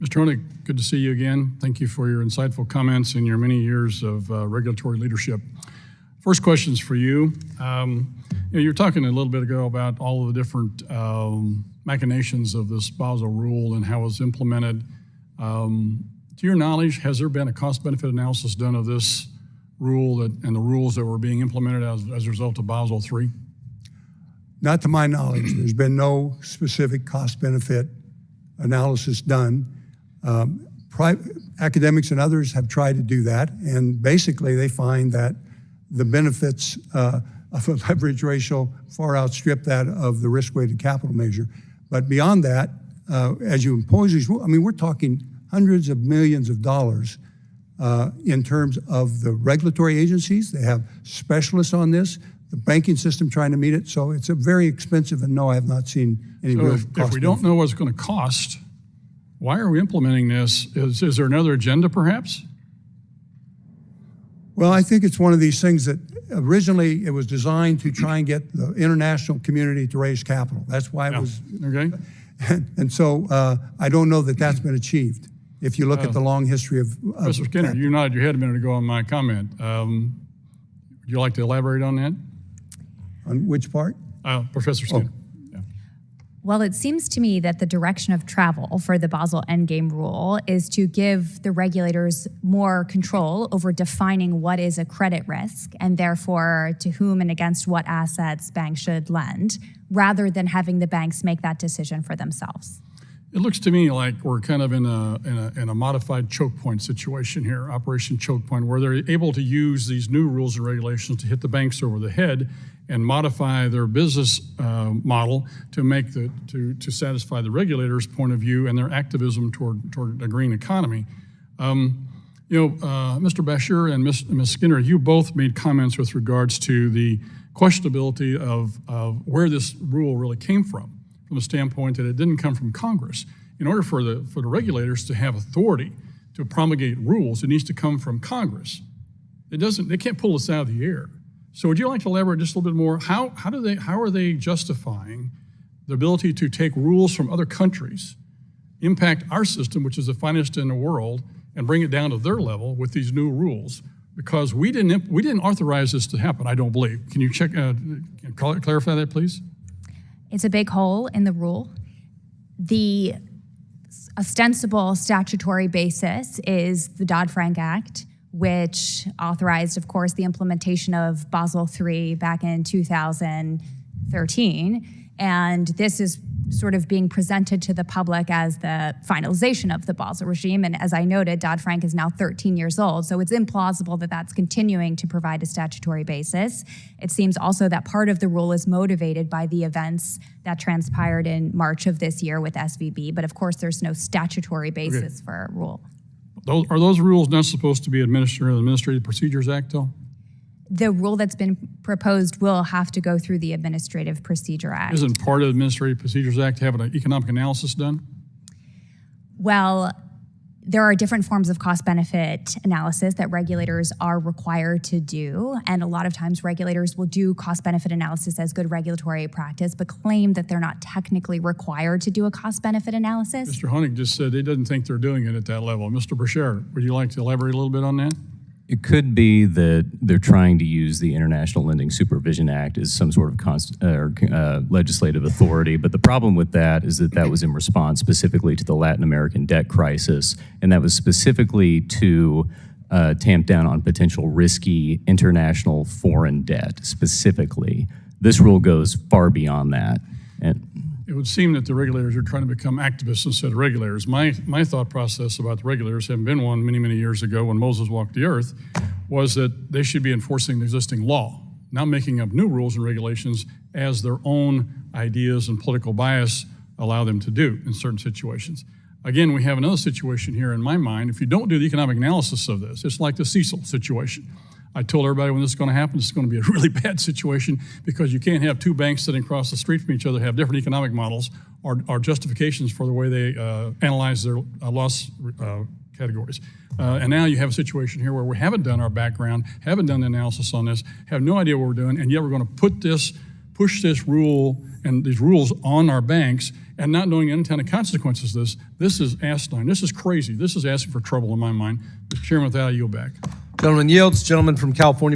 Mr. Honig, good to see you again. Thank you for your insightful comments and your many years of regulatory leadership. First question's for you. You were talking a little bit ago about all of the different machinations of this Basel rule and how it was implemented. To your knowledge, has there been a cost-benefit analysis done of this rule and the rules that were being implemented as a result of Basel III? Not to my knowledge. There's been no specific cost-benefit analysis done. Academics and others have tried to do that, and basically they find that the benefits of a leverage ratio far outstrip that of the risk-weighted capital measure. But beyond that, as you impose these rules, I mean, we're talking hundreds of millions of dollars in terms of the regulatory agencies. They have specialists on this, the banking system trying to meet it. So it's a very expensive, and no, I have not seen any real cost. If we don't know what it's going to cost, why are we implementing this? Is there another agenda, perhaps? Well, I think it's one of these things that originally it was designed to try and get the international community to raise capital. That's why it was. Okay. And so I don't know that that's been achieved. If you look at the long history of Mr. Skinner, you nodded your head a minute ago on my comment. Would you like to elaborate on that? On which part? Professor Skinner. Well, it seems to me that the direction of travel for the Basel Endgame rule is to give the regulators more control over defining what is a credit risk and therefore to whom and against what assets banks should lend, rather than having the banks make that decision for themselves. It looks to me like we're kind of in a modified choke point situation here, Operation Choke Point, where they're able to use these new rules and regulations to hit the banks over the head and modify their business model to satisfy the regulators' point of view and their activism toward a green economy. Mr. Bashir and Ms. Skinner, you both made comments with regards to the questionability of where this rule really came from the standpoint that it didn't come from Congress. In order for the regulators to have authority to promulgate rules, it needs to come from Congress. They can't pull this out of the air. So would you like to elaborate just a little bit more? How are they justifying the ability to take rules from other countries, impact our system, which is the finest in the world, and bring it down to their level with these new rules? Because we didn't authorize this to happen, I don't believe. Can you clarify that, please? It's a big hole in the rule. The ostensible statutory basis is the Dodd-Frank Act, which authorized, of course, the implementation of Basel III back in 2013. And this is sort of being presented to the public as the finalization of the Basel regime. And as I noted, Dodd-Frank is now 13 years old, so it's implausible that that's continuing to provide a statutory basis. It seems also that part of the rule is motivated by the events that transpired in March of this year with SVB, but of course there's no statutory basis for a rule. Are those rules not supposed to be administered under the Administrative Procedures Act, though? The rule that's been proposed will have to go through the Administrative Procedure Act. Isn't part of the Administrative Procedures Act to have an economic analysis done? Well, there are different forms of cost-benefit analysis that regulators are required to do, and a lot of times regulators will do cost-benefit analysis as good regulatory practice, but claim that they're not technically required to do a cost-benefit analysis. Mr. Honig just said he doesn't think they're doing it at that level. Mr. Bashir, would you like to elaborate a little bit on that? It could be that they're trying to use the International Lending Supervision Act as some sort of legislative authority, but the problem with that is that that was in response specifically to the Latin American debt crisis, and that was specifically to tamp down on potential risky international foreign debt specifically. This rule goes far beyond that. It would seem that the regulators are trying to become activists instead of regulators. My thought process about the regulators, having been one many, many years ago when Moses walked the earth, was that they should be enforcing the existing law, not making up new rules and regulations as their own ideas and political bias allow them to do in certain situations. Again, we have another situation here in my mind. If you don't do the economic analysis of this, it's like the Cecil situation. I told everybody when this is going to happen, it's going to be a really bad situation because you can't have two banks sitting across the street from each other have different economic models or justifications for the way they analyze their loss categories. And now you have a situation here where we haven't done our background, haven't done the analysis on this, have no idea what we're doing, and yet we're going to put this push this rule and these rules on our banks and not knowing the unintended consequences of this is asinine. This is crazy. This is asking for trouble in my mind. Mr. Chairman, with that, I yield back. Gentleman yields. Gentleman from California.